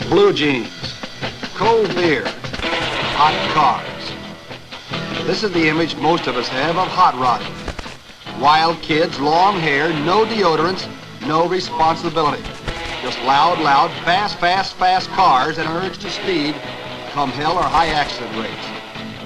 blue jeans, cold beer, hot cars. This is the image most of us have of hot rodding. Wild kids, long hair, no deodorants, no responsibility. Just loud, fast cars and an urge to speed come hell or high accident rates.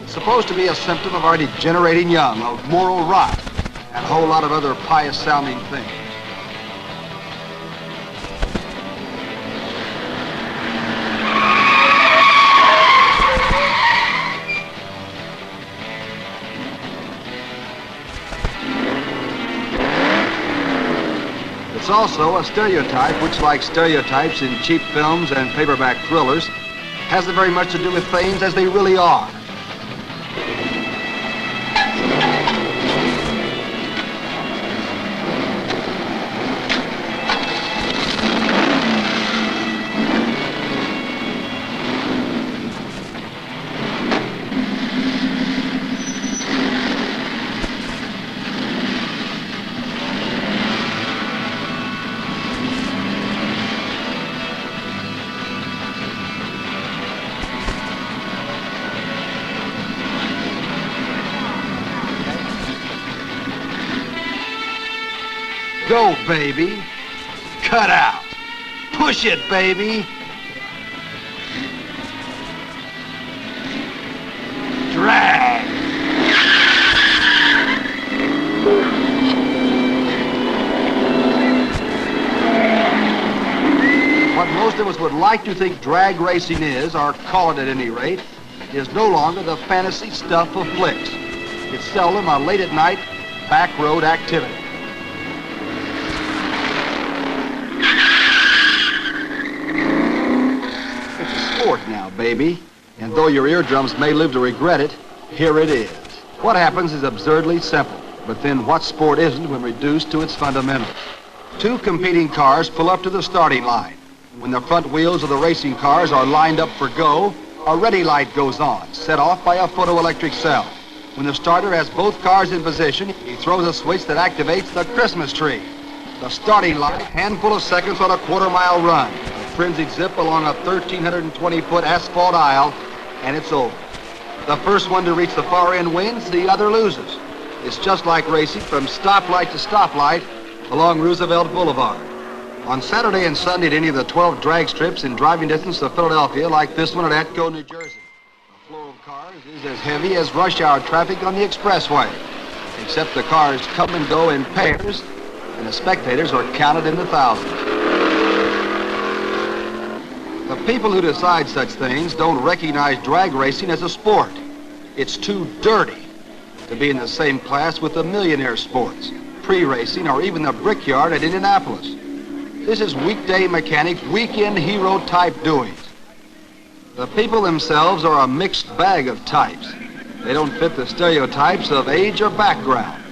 It's supposed to be a symptom of our degenerating young, of moral rot, and a whole lot of other pious-sounding things. It's also a stereotype which, like stereotypes in cheap films and paperback thrillers, hasn't very much to do with things as they really are. Go, baby. Cut out. Push it, baby. Drag. What most of us would like to think drag racing is, or call it at any rate, is no longer the fantasy stuff of flicks. It's seldom a late-at-night back road activity. Sport now, baby. And though your eardrums may live to regret it, here it is. What happens is absurdly simple, but then what sport isn't when reduced to its fundamentals? Two competing cars pull up to the starting line. When the front wheels of the racing cars are lined up for go, a ready light goes on, set off by a photoelectric cell. When the starter has both cars in position, he throws a switch that activates the Christmas tree. The starting line, handful of seconds on a quarter-mile run. Frenzied zip along a 1,320-foot asphalt aisle, and it's over. The first one to reach the far end wins, the other loses. It's just like racing from stoplight to stoplight along Roosevelt Boulevard. On Saturday and Sunday at any of the 12 drag strips in driving distance of Philadelphia, like this one at Atco, New Jersey, the flow of cars is as heavy as rush hour traffic on the expressway, except the cars come and go in pairs, and the spectators are counted in the thousands. The people who decide such things don't recognize drag racing as a sport. It's too dirty to be in the same class with the millionaire sports, pre-racing, or even the Brickyard at Indianapolis. This is weekday mechanics, weekend hero type doings. The people themselves are a mixed bag of types. They don't fit the stereotypes of age or background.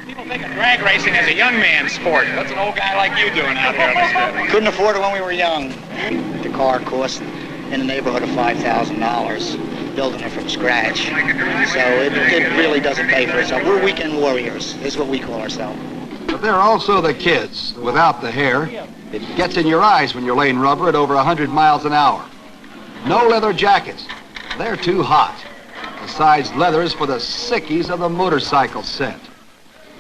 People think of drag racing as a young man's sport. What's an old guy like you doing out here on the strip? Couldn't afford it when we were young. The car cost in the neighborhood of $5,000, building it from scratch. So it really doesn't pay for itself. We're weekend warriors, is what we call ourselves. But there are also the kids, without the hair. It gets in your eyes when you're laying rubber at over 100 miles an hour. No leather jackets. They're too hot. Besides, leather is for the sickies of the motorcycle set.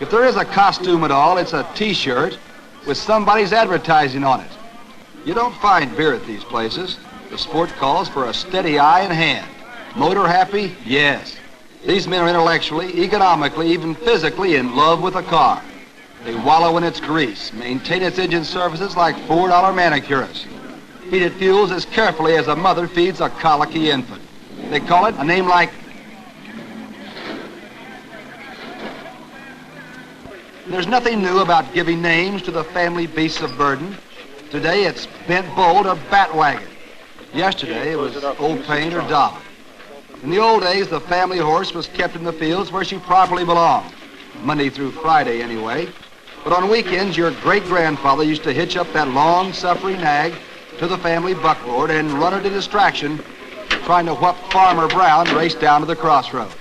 If there is a costume at all, it's a T-shirt with somebody's advertising on it. You don't find beer at these places. The sport calls for a steady eye and hand. Motor happy? Yes. These men are intellectually, economically, even physically in love with a car. They wallow in its grease, maintain its engine surfaces like $4 manicurists. Feed it fuels as carefully as a mother feeds a colicky infant. They call it a name like... There's nothing new about giving names to the family beasts of burden. Today it's Bent Bolt or Batwagon. Yesterday it was Old Paint or Dobbin. In the old days, the family horse was kept in the fields where she properly belonged. Monday through Friday anyway. But on weekends, your great-grandfather used to hitch up that long-suffering nag to the family buckboard and run her to distraction, trying to whup Farmer Brown race down to the crossroads.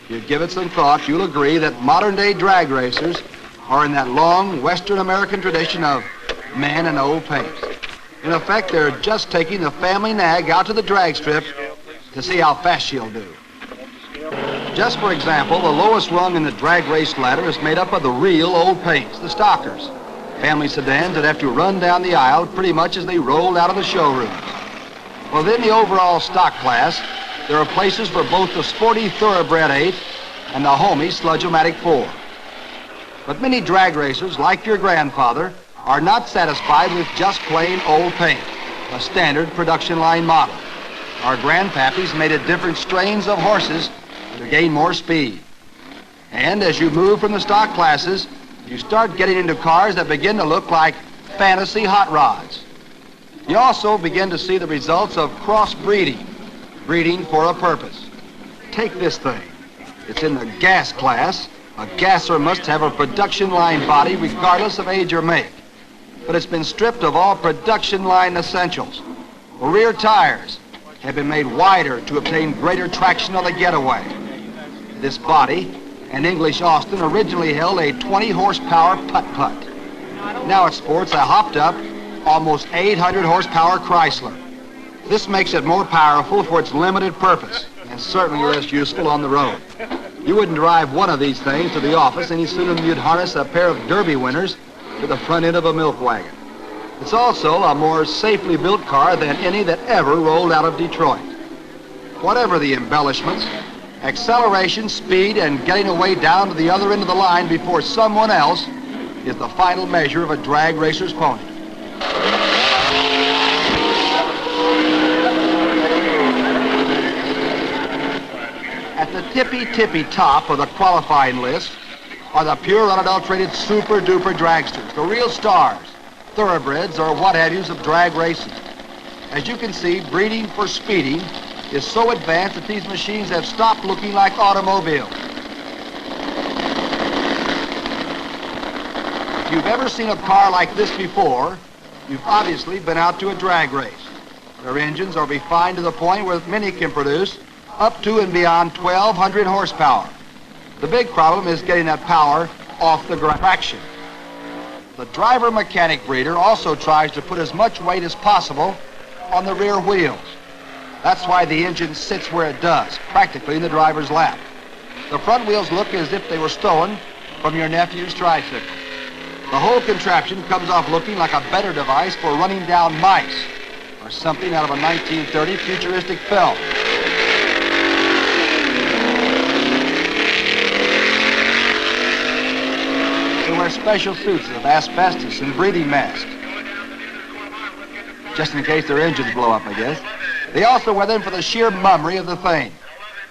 If you give it some thought, you'll agree that modern-day drag racers are in that long Western American tradition of man and old paint. In effect, they're just taking the family nag out to the drag strip to see how fast she'll do. Just for example, the lowest rung in the drag race ladder is made up of the real old paints, the stockers. Family sedans that have to run down the aisle pretty much as they roll out of the showrooms. Within the overall stock class, there are places for both the sporty Thoroughbred 8 and the homey Sludge-O-Matic 4. But many drag racers, like your grandfather, are not satisfied with just plain old paint, a standard production line model. Our grandpappies made it different strains of horses to gain more speed. And as you move from the stock classes, you start getting into cars that begin to look like fantasy hot rods. You also begin to see the results of cross-breeding, breeding for a purpose. Take this thing. It's in the gas class. A gasser must have a production line body regardless of age or make. But it's been stripped of all production line essentials. The rear tires have been made wider to obtain greater traction on the getaway. This body, an English Austin, originally held a 20 horsepower putt-putt. Now it sports a hopped-up, almost 800 horsepower Chrysler. This makes it more powerful for its limited purpose, and certainly less useful on the road. You wouldn't drive one of these things to the office any sooner than you'd harness a pair of Derby winners to the front end of a milk wagon. It's also a more safely built car than any that ever rolled out of Detroit. Whatever the embellishments, acceleration, speed, and getting away down to the other end of the line before someone else is the final measure of a drag racer's pony. At the tippy top of the qualifying list are the pure, unadulterated, super-duper dragsters, the real stars, thoroughbreds, or what have yous of drag racing. As you can see, breeding for speeding is so advanced that these machines have stopped looking like automobiles. If you've ever seen a car like this before, you've obviously been out to a drag race. Their engines are refined to the point where many can produce up to and beyond 1,200 horsepower. The big problem is getting that power off the traction. The driver-mechanic breeder also tries to put as much weight as possible on the rear wheels. That's why the engine sits where it does, practically in the driver's lap. The front wheels look as if they were stolen from your nephew's tricycle. The whole contraption comes off looking like a better device for running down mice, or something out of a 1930 futuristic film. They wear special suits of asbestos and breathing masks, just in case their engines blow up, I guess. They also wear them for the sheer mummery of the thing.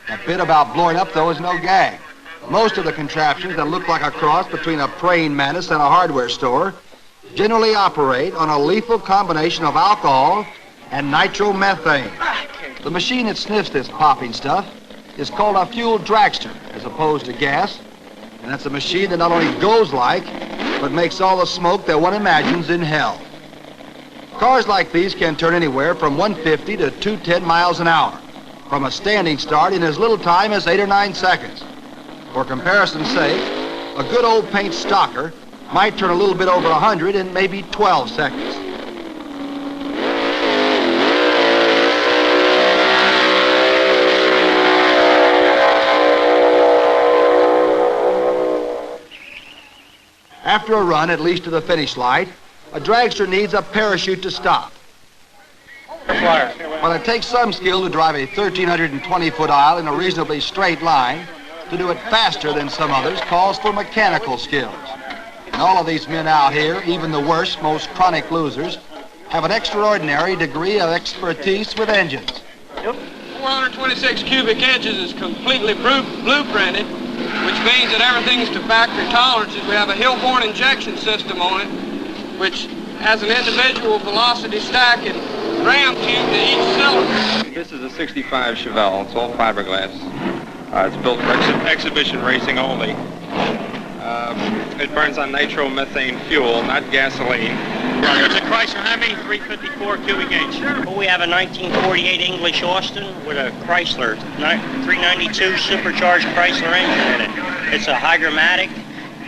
That bit about blowing up, though, is no gag. Most of the contraptions that look like a cross between a praying mantis and a hardware store generally operate on a lethal combination of alcohol and nitromethane. The machine that sniffs this popping stuff is called a fuel dragster, as opposed to gas. And that's a machine that not only goes like, but makes all the smoke that one imagines in hell. Cars like these can turn anywhere from 150 to 210 miles an hour, from a standing start in as little time as 8 or 9 seconds. For comparison's sake, a good old paint stocker might turn a little bit over 100 in maybe 12 seconds. After a run, at least to the finish light, a dragster needs a parachute to stop. While it takes some skill to drive a 1,320-foot aisle in a reasonably straight line, to do it faster than some others calls for mechanical skills. And all of these men out here, even the worst, most chronic losers, have an extraordinary degree of expertise with engines. 426 cubic inches is completely blueprinted, which means that everything's to factory tolerances. We have a Hillborn injection system on it, which has an individual velocity stack and ram tube to each cylinder. This is a 65 Chevelle. It's all fiberglass. It's built for exhibition racing only. It burns on nitromethane fuel, not gasoline. It's a Chrysler Hemi, 354 cubic inch. Well, we have a 1948 English Austin with a Chrysler 392 supercharged Chrysler engine in it. It's a Hygromatic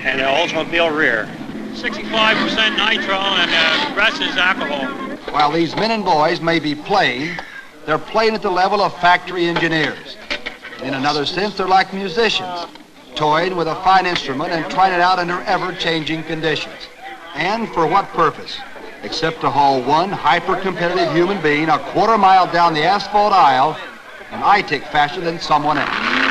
and an Oldsmobile rear. 65% nitro and the rest is alcohol. While these men and boys may be playing, they're playing at the level of factory engineers. In another sense, they're like musicians, toying with a fine instrument and trying it out under ever-changing conditions. And for what purpose? Except to haul one hyper-competitive human being a quarter mile down the asphalt aisle and I tick faster than someone else.